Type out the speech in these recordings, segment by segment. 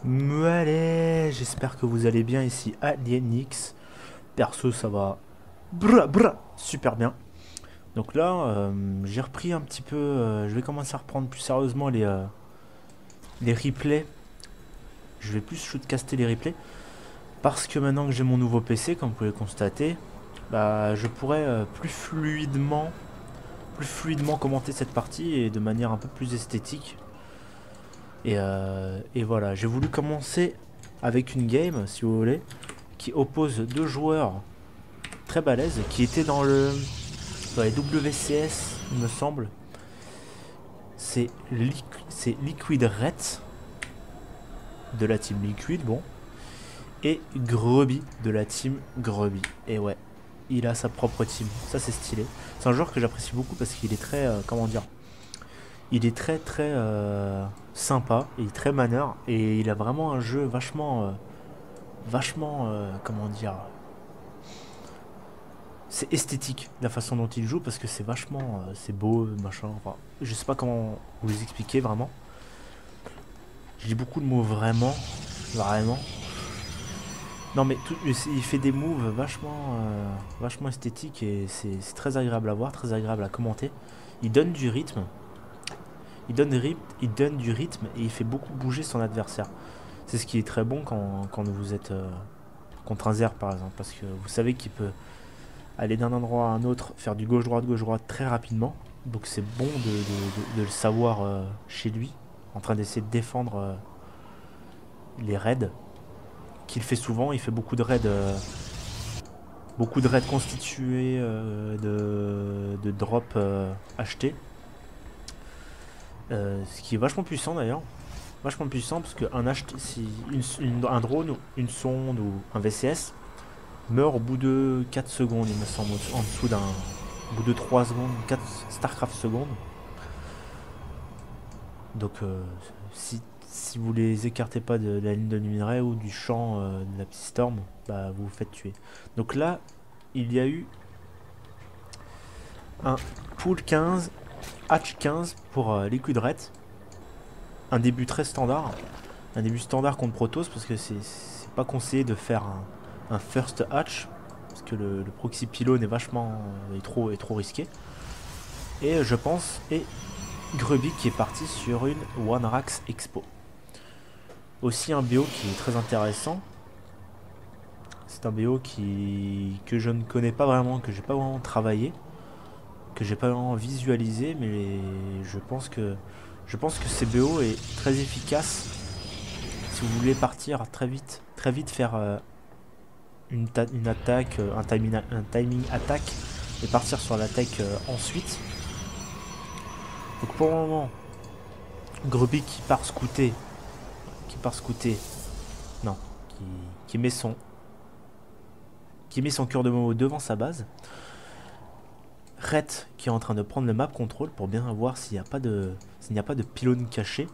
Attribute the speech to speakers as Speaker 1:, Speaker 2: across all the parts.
Speaker 1: Mais allez, j'espère que vous allez bien ici Alienix. Perso, ça va super bien. Donc là, j'ai repris un petit peu. Je vais commencer à reprendre plus sérieusement les replays. Je vais plus shootcaster les replays. Parce que maintenant que j'ai mon nouveau PC, comme vous pouvez le constater, bah, je pourrais plus fluidement commenter cette partie et de manière un peu plus esthétique. Et voilà, j'ai voulu commencer avec une game, si vous voulez, qui oppose deux joueurs très balèzes qui étaient dans les WCS, il me semble. C'est Liquid Red de la team Liquid, bon, et Grubby de la team Grubby. Et ouais, il a sa propre team, ça c'est stylé. C'est un joueur que j'apprécie beaucoup parce qu'il est très, comment dire, il est très sympa, il est très maneur et il a vraiment un jeu vachement, comment dire, c'est esthétique la façon dont il joue parce que c'est vachement, c'est beau, machin. Enfin, je sais pas comment vous expliquer vraiment. Je dis beaucoup de mots vraiment. Non mais il fait des moves vachement esthétiques et c'est très agréable à voir, très agréable à commenter. Il donne du rythme, il donne du rythme et il fait beaucoup bouger son adversaire. C'est ce qui est très bon quand vous êtes contre un Zer par exemple, parce que vous savez qu'il peut aller d'un endroit à un autre, faire du gauche droite très rapidement. Donc c'est bon de le savoir chez lui, en train d'essayer de défendre les raids qu'il fait souvent. Il fait beaucoup de raids constitués de drops achetés. Ce qui est vachement puissant d'ailleurs. Vachement puissant parce qu'un si un drone, une sonde ou un VCS meurt au bout de 4 secondes, il me semble, en dessous d'un. Au bout de 3 secondes, 4 StarCraft secondes. Donc, si vous les écartez pas de la ligne de minerai ou du champ de la petite storm, bah vous vous faites tuer. Donc là, il y a eu un pool 15, hatch 15 pour Liquid Red. Un début très standard. Un début standard contre Protoss parce que c'est pas conseillé de faire un first hatch parce que le proxy pylone est est trop risqué. Et je pense Grubby qui est parti sur une One Rax Expo. Aussi un BO qui est très intéressant. C'est un BO que je ne connais pas vraiment, que j'ai pas vraiment travaillé, que j'ai pas vraiment visualisé, mais je pense que ce BO est très efficace si vous voulez partir très vite faire une attaque, un timing attaque et partir sur l'attaque ensuite. Donc pour le moment, Grubby qui part scouter, non, qui met son cœur de Momo devant sa base. Ret qui est en train de prendre le map control pour bien voir s'il n'y a pas de pylône caché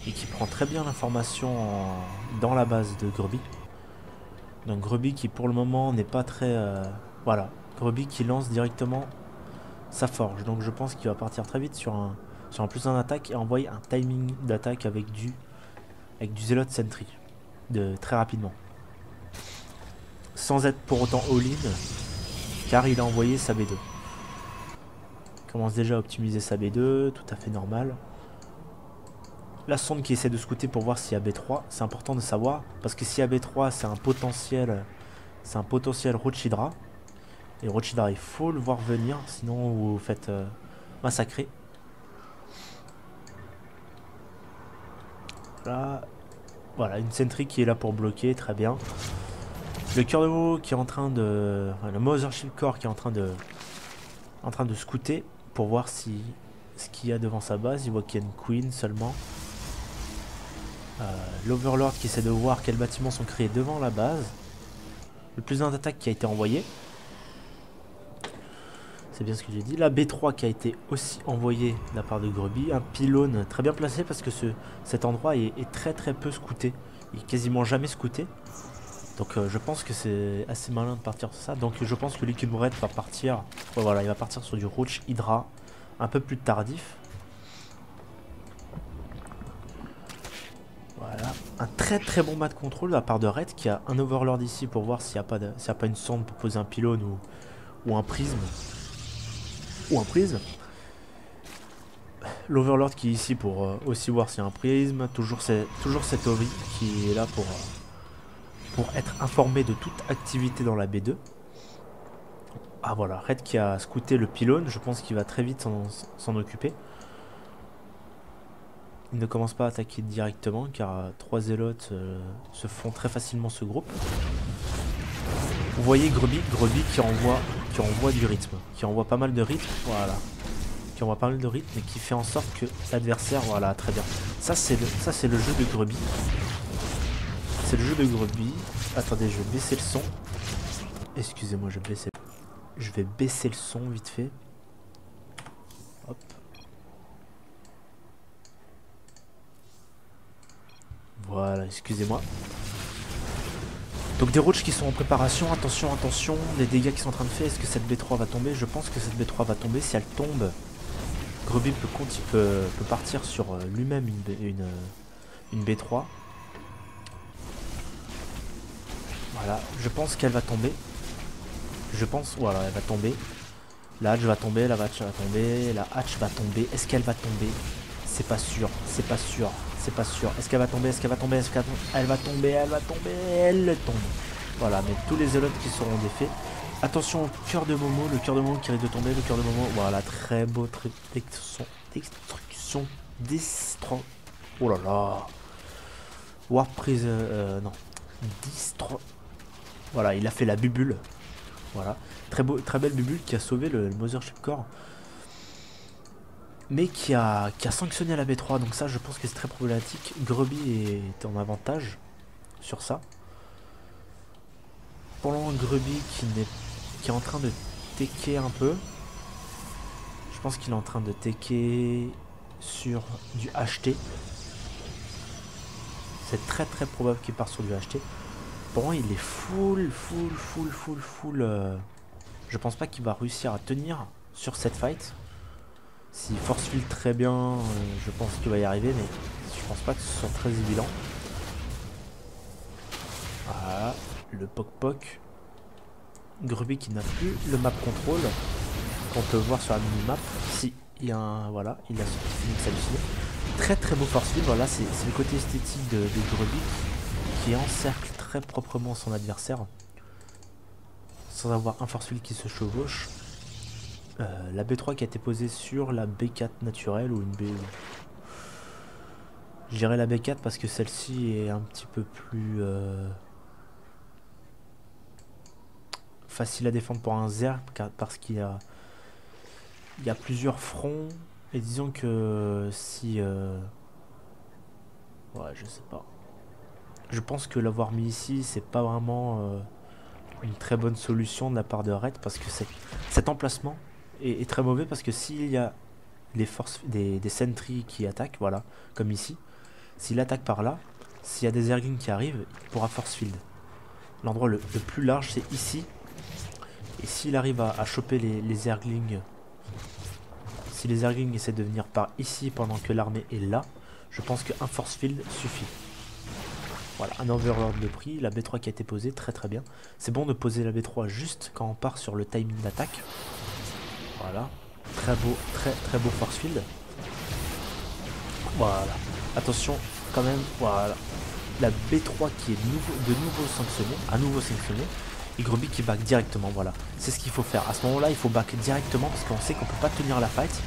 Speaker 1: et qui prend très bien l'information dans la base de Grubby. Donc Grubby qui pour le moment n'est pas très voilà, Grubby qui lance directement sa forge. Donc je pense qu'il va partir très vite sur un plus 1 attaque et envoyer un timing d'attaque avec du Zealot Sentry très rapidement. Sans être pour autant all-in, car il a envoyé sa B2. Il commence déjà à optimiser sa B2, tout à fait normal. La sonde qui essaie de scouter pour voir s'il y a B3, c'est important de savoir, parce que s'il y a B3, c'est un potentiel Rochidra. Et Rochidra, il faut le voir venir, sinon vous vous faites massacrer. Là, voilà, une sentry qui est là pour bloquer, très bien. Le cœur de veau qui est en train de... Enfin, le Mothership Core qui est en train de scouter pour voir ce qu'il y a devant sa base. Il voit qu'il y a une Queen seulement. L'Overlord qui essaie de voir quels bâtiments sont créés devant la base. Le plus d'un d'attaque qui a été envoyé. C'est bien ce que j'ai dit. La B3 qui a été aussi envoyée de la part de Grubby. Un pylône très bien placé parce que cet endroit est très peu scouté. Il est quasiment jamais scouté. Donc je pense que c'est assez malin de partir sur ça. Donc je pense que Liquid Red va partir. Ouais, voilà, il va partir sur du Roach Hydra un peu plus tardif. Voilà. Un très bon mat de contrôle de la part de Red qui a un Overlord ici pour voir s'il n'y a, s'il y a pas une sonde pour poser un pylône ou un prisme. Ou un prisme. L'Overlord qui est ici pour aussi voir s'il y a un prisme. Toujours cet Ovi qui est là pour être informé de toute activité dans la B2. Ah voilà, Red qui a scouté le pylône, je pense qu'il va très vite s'en occuper. Il ne commence pas à attaquer directement car 3 zélotes se font très facilement ce groupe. Vous voyez Grubby qui envoie du rythme, qui envoie pas mal de rythme, voilà. Qui envoie pas mal de rythme et qui fait en sorte que l'adversaire, voilà, très bien. Ça c'est le jeu de Grubby. C'est le jeu de Grubby. Attendez, je vais baisser le son. Excusez-moi, je vais baisser le son vite fait. Hop. Voilà, excusez-moi. Donc des roaches qui sont en préparation, attention, les dégâts qui sont en train de faire, est-ce que cette B3 va tomber? Je pense que cette B3 va tomber, si elle tombe, Grubby peut partir sur lui-même une B3. Voilà, je pense qu'elle va tomber. Voilà, elle va tomber. La hatch va tomber, la hatch va tomber, la hatch va tomber. Est-ce qu'elle va tomber? C'est pas sûr. Est-ce qu'elle va tomber? Elle va tomber, elle tombe. Voilà, mais tous les zélotes qui seront défaits. Attention au cœur de Momo, le cœur de Momo qui risque de tomber, le cœur de Momo. Voilà, très beau destruction, destro. Oh là là. Warp prise, non. Distro. Voilà, il a fait la bubule. Voilà, très belle bubule qui a sauvé le Mothership Core. Mais qui a sanctionné la B3, donc ça je pense que c'est très problématique. Grubby est en avantage sur ça. Pendant Grubby qui est en train de tecker un peu. Je pense qu'il est en train de tecker sur du HT. C'est très probable qu'il part sur du HT. Pour moi il est full. Je pense pas qu'il va réussir à tenir sur cette fight. S'il force field très bien, je pense qu'il va y arriver, mais je pense pas que ce soit très évident. Voilà, le poc. Grubby qui n'a plus le map control, qu'on peut voir sur la minimap. Si, il y a un. Voilà, il a son Phoenix halluciné. Très beau force field, voilà, c'est le côté esthétique de Grubby qui encercle très proprement son adversaire, sans avoir un force field qui se chevauche. La B3 qui a été posée sur la B4 naturelle ou une B. Je dirais la B4 parce que celle-ci est un petit peu plus facile à défendre pour un Zerg parce qu'il y a plusieurs fronts. Et disons que si. Ouais, je sais pas. Je pense que l'avoir mis ici, c'est pas vraiment une très bonne solution de la part de Red parce que cet emplacement est très mauvais parce que s'il y a des forces, des sentries qui attaquent, voilà, comme ici, s'il attaque par là, s'il y a des Zerglings qui arrivent, il pourra force field. L'endroit le plus large c'est ici. Et s'il arrive à choper les Zerglings, si les Zerglings essaient de venir par ici pendant que l'armée est là, je pense qu'un force field suffit. Voilà, un overlord de prix, la B3 qui a été posée, très bien. C'est bon de poser la B3 juste quand on part sur le timing d'attaque. Voilà, très beau force field. Voilà, attention quand même, voilà. La B3 qui est de nouveau sanctionnée, à nouveau sanctionnée. Et Grubby qui back directement, voilà. C'est ce qu'il faut faire. À ce moment-là, il faut back directement parce qu'on sait qu'on peut pas tenir la fight.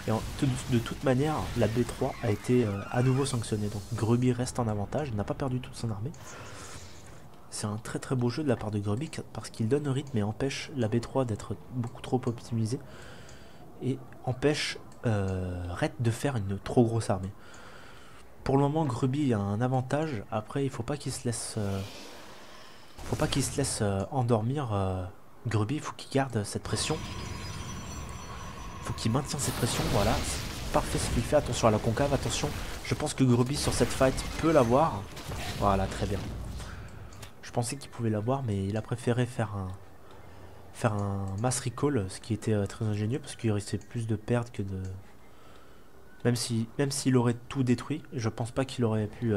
Speaker 1: Et de toute manière, la B3 a été à nouveau sanctionnée. Donc Grubby reste en avantage, il n'a pas perdu toute son armée. C'est un très beau jeu de la part de Grubby parce qu'il donne rythme et empêche la B3 d'être beaucoup trop optimisée. Et empêche Red de faire une trop grosse armée. Pour le moment, Grubby a un avantage. Après, il faut pas qu'il se laisse... endormir. Grubby, il faut qu'il garde cette pression. Il faut qu'il maintienne cette pression. Voilà, c'est parfait ce qu'il fait. Attention à la concave, attention. Je pense que Grubby sur cette fight peut l'avoir. Voilà, très bien. Je pensais qu'il pouvait l'avoir, mais il a préféré faire un mass recall, ce qui était très ingénieux parce qu'il restait plus de pertes que de... Même s'il aurait tout détruit, je pense pas qu'il aurait pu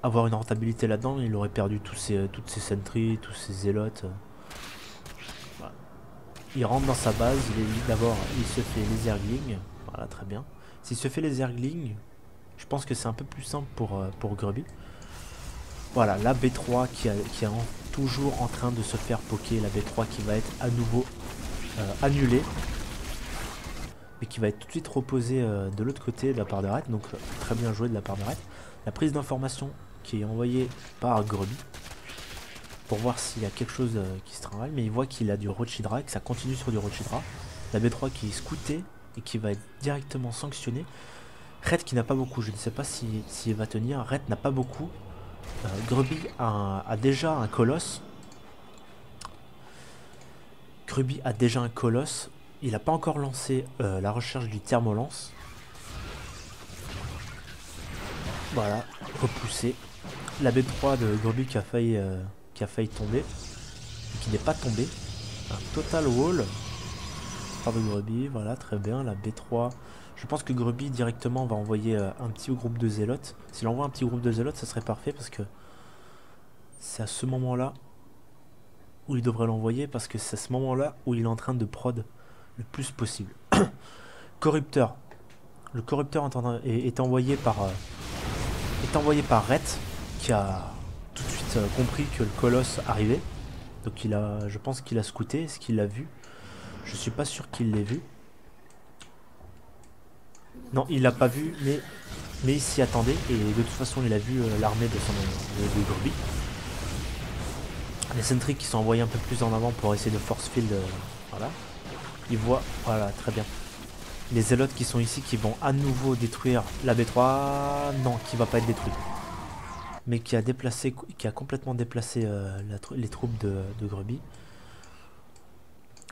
Speaker 1: avoir une rentabilité là-dedans, il aurait perdu toutes ses sentries, tous ses zélotes. Voilà. Il rentre dans sa base, d'abord il se fait les Zerglings, voilà très bien. S'il se fait les Zerglings, je pense que c'est un peu plus simple pour Grubby. Voilà, la B3 qui est toujours en train de se faire poker, la B3 qui va être à nouveau annulée, mais qui va être tout de suite reposée de l'autre côté de la part de Red, donc très bien joué de la part de Red. La prise d'information qui est envoyée par Grubby pour voir s'il y a quelque chose qui se travaille, mais il voit qu'il a du Rochidra et que ça continue sur du Rochidra. La B3 qui est scoutée et qui va être directement sanctionnée. Red qui n'a pas beaucoup, je ne sais pas s'il va tenir. Red n'a pas beaucoup. Grubby a déjà un colosse. Grubby a déjà un colosse. Il n'a pas encore lancé la recherche du thermolance. Voilà, repoussé. La B3 de Grubby qui a failli tomber. Et qui n'est pas tombé. Un total wall. Par de Grubby, voilà, très bien. La B3. Je pense que Grubby directement va envoyer un petit groupe de zélotes. S'il envoie un petit groupe de zélotes, ça serait parfait parce que c'est à ce moment-là où il devrait l'envoyer parce que c'est à ce moment-là où il est en train de prod le plus possible. Corrupteur. Le corrupteur est envoyé par Rhett qui a tout de suite compris que le colosse arrivait. Donc je pense qu'il a scouté. Est-ce qu'il l'a vu? Je suis pas sûr qu'il l'ait vu. Non, il l'a pas vu, mais il s'y attendait et de toute façon il a vu l'armée de Grubby. Les sentries qui sont envoyés un peu plus en avant pour essayer de force field, voilà. Il voit, voilà, très bien. Les zélotes qui sont ici qui vont à nouveau détruire la B3, non, qui va pas être détruite. Mais qui a complètement déplacé les troupes de Grubby.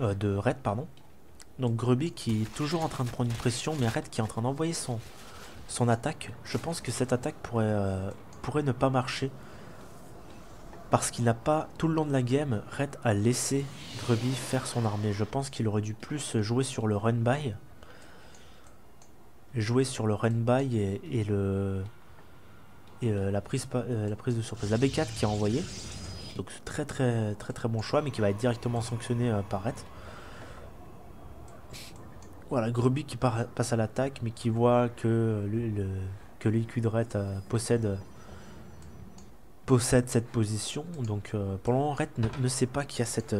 Speaker 1: De Red, pardon. Donc Grubby qui est toujours en train de prendre une pression, mais Red qui est en train d'envoyer son attaque. Je pense que cette attaque pourrait ne pas marcher. Parce qu'il n'a pas, tout le long de la game, Red a laissé Grubby faire son armée. Je pense qu'il aurait dû plus jouer sur le run-by. Jouer sur le run-by et la prise de surprise. La B4 qui a envoyé. Donc très très très très bon choix, mais qui va être directement sanctionné par Red. Voilà, Grubby qui passe à l'attaque, mais qui voit que Liquid Red possède cette position. Donc pour le moment, Red ne sait pas qu'il y a cette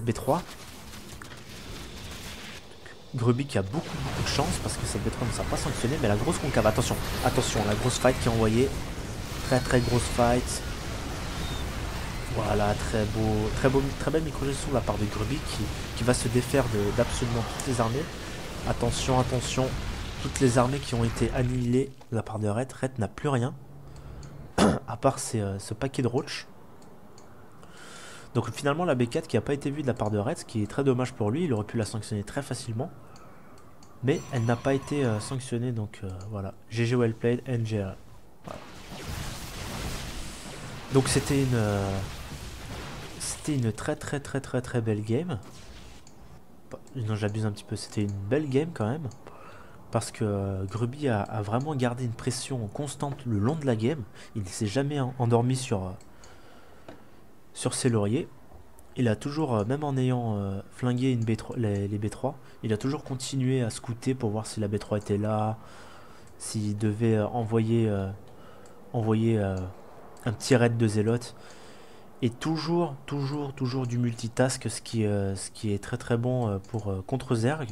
Speaker 1: B3. Grubby qui a beaucoup de chance parce que cette B3 ne sera pas sanctionnée. Mais la grosse concave, attention, la grosse fight qui est envoyée. Très très grosse fight. Voilà, très belle micro-gestion de la part de Grubby qui va se défaire d'absolument toutes les armées. Attention, attention, toutes les armées qui ont été annihilées de la part de Red. Red n'a plus rien. À part ce paquet de roach. Donc finalement la B4 qui n'a pas été vue de la part de Red, ce qui est très dommage pour lui, il aurait pu la sanctionner très facilement. Mais elle n'a pas été sanctionnée, donc voilà. GG well played, NGL. Voilà. Donc c'était une très très très très très belle game. Non, j'abuse un petit peu, c'était une belle game quand même. Parce que Grubby a vraiment gardé une pression constante le long de la game. Il ne s'est jamais endormi sur ses lauriers. Il a toujours, même en ayant flingué une B3, les B3, il a toujours continué à scouter pour voir si la B3 était là, s'il devait envoyer un petit raid de zélotes. Et toujours du multitask, ce qui est très très bon pour contre Zerg.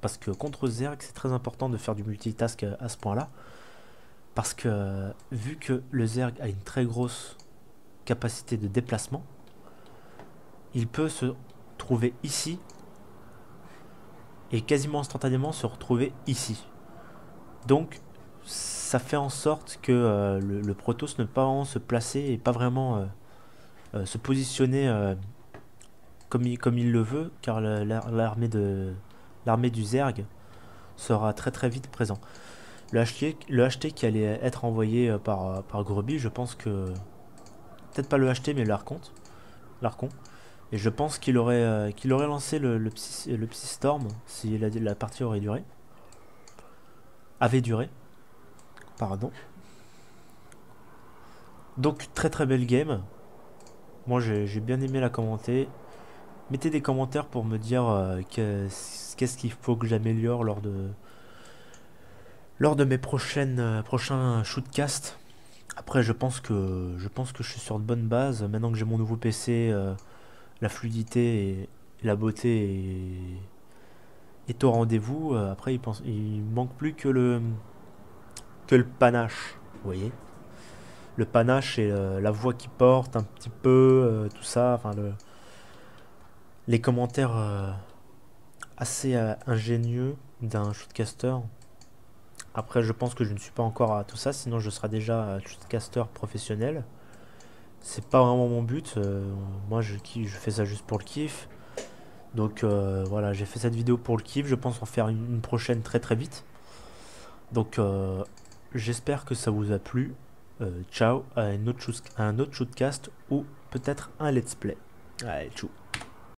Speaker 1: Parce que contre Zerg, c'est très important de faire du multitask à ce point-là. Parce que vu que le Zerg a une très grosse capacité de déplacement, il peut se trouver ici et quasiment instantanément se retrouver ici. Donc ça fait en sorte que le Protoss ne peut pas se placer et pas vraiment se positionner comme il le veut, car l'armée du Zerg sera très très vite présent. Le HT qui allait être envoyé par Grubby, je pense que... Peut-être pas le HT, mais l'Archon. Et je pense qu'il aurait lancé le Psy Storm si la partie avait duré. Pardon. Donc très très belle game. Moi j'ai bien aimé la commenter. Mettez des commentaires pour me dire qu'est-ce qu'il faut que j'améliore lors de mes prochains shootcasts. Après je pense que je suis sur de bonnes bases. Maintenant que j'ai mon nouveau PC, la fluidité et la beauté est au rendez-vous. Après il manque plus que le panache. Vous voyez, le panache et la voix qui porte un petit peu, tout ça. Enfin les commentaires assez ingénieux d'un shootcaster. Après, je pense que je ne suis pas encore à tout ça, sinon je serais déjà shootcaster professionnel. C'est pas vraiment mon but. Moi, je fais ça juste pour le kiff. Donc voilà, j'ai fait cette vidéo pour le kiff. Je pense en faire une prochaine très très vite. Donc j'espère que ça vous a plu. Ciao à un autre shootcast ou peut-être un let's play. Allez, tchou.